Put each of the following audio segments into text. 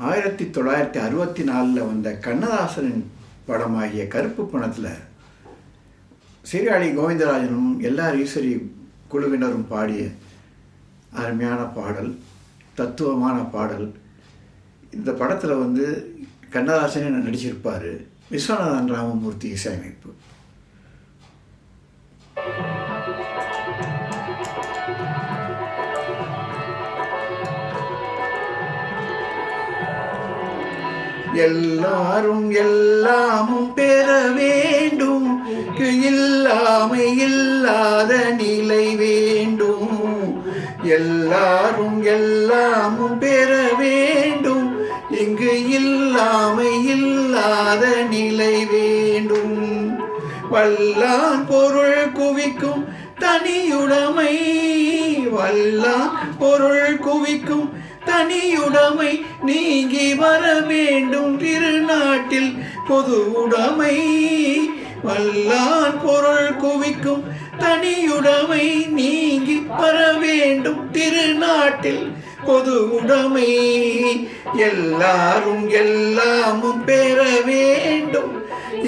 1964 வந்த கண்ணதாசனின் படமாகிய கருப்பு பணத்தில் சீர்காழி கோவிந்தராஜனும் எல்ஆர் ஈஸ்வரி குழுவினரும் பாடிய அருமையான பாடல், தத்துவமான பாடல். இந்த படத்தில் கண்ணதாசனே நடிச்சிருப்பார். விஸ்வநாதன் ராமமூர்த்தி இசையமைப்பு. எல்லாரும் எல்லாமும் பெற வேண்டும், இல்லாமை இல்லாத நிலை வேண்டும். எல்லாரும் எல்லாமும் பெற வேண்டும், இங்கு இல்லாமை இல்லாத நிலை வேண்டும். வல்லான் பொருள் குவிக்கும் தனியுடைமை, வல்லான் பொருள் குவிக்கும் தனியுடைமை நீங்கி வர வேண்டும் திருநாட்டில் பொது உடைமை. வல்லான் பொருள் குவிக்கும் தனியுடைமை நீங்கி வர வேண்டும் திருநாட்டில் பொது உடைமை. எல்லாரும் எல்லாமும் பெற வேண்டும்,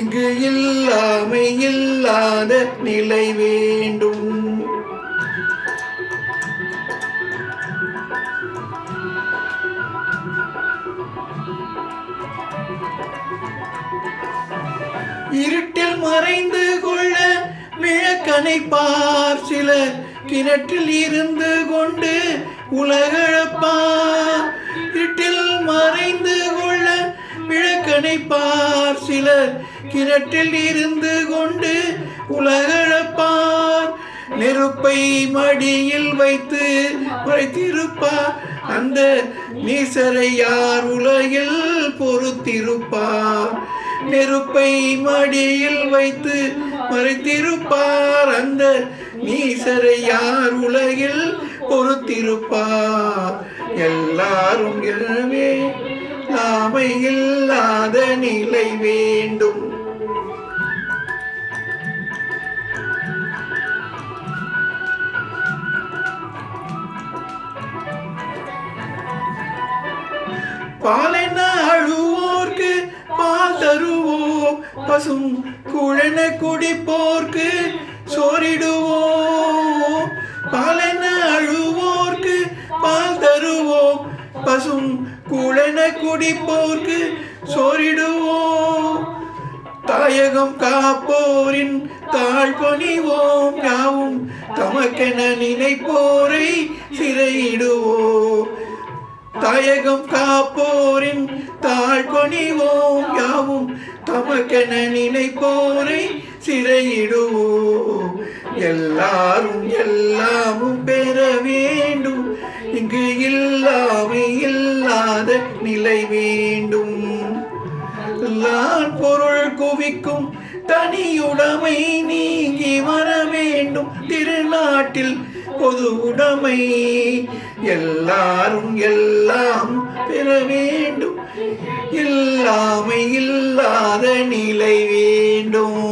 இங்கு இல்லாமை இல்லாத நிலை வேண்டும். இருட்டில் மறைந்து கொள்ள விளக்கனை பார், சிலர் கிணற்றில் இருந்து கொண்டு உலகளப்பார். இருட்டில் மறைந்து கொள்ள விளக்கனை பார், சிலர் கிணற்றில் இருந்து கொண்டு உலகளப்பார். நெருப்பை மடியில் வைத்து மறைத்திருப்பார், அந்த நீசரை யார் உலகில் பொறுத்திருப்பார். நெருப்பை மடியில் வைத்து மறைத்திருப்பார், அந்த நீசரை யார் உலகில் பொறுத்திருப்பார். எல்லாரும் எனவே இல்லாமை இல்லாத நிலை வேண்டும். பாலென அழுவோர்க்கு பால் தருவோம், பசும் குழன குடிப்போர்க்கு சோறிடுவோம். பாலென அழுவோர்க்கு பால் தருவோம், பசும் குழன குடிப்போர்க்கு சோறிடுவோம். தாயகம் காப்போரின் தாழ் பணிவோம், யாவும் தமக்கென நினைப்போரை சிறையிடுவோம். தாயகம் காப்போரின் தாழ் பணிவோம், யாவும் தமக்கென நினைப்போரை சிறையிடுவோம். எல்லாரும் எல்லாமும் பெற வேண்டும், இங்கு இல்லாமை இல்லாத நிலை வேண்டும். எல்லாம் பொருள் குவிக்கும் தனியுடைமை நீங்கி வர வேண்டும் திருநாட்டில் பொது உடைமை. எல்லாரும் எல்லாம் பெற வேண்டும், இல்லாமை இல்லாத நிலை வேண்டும்.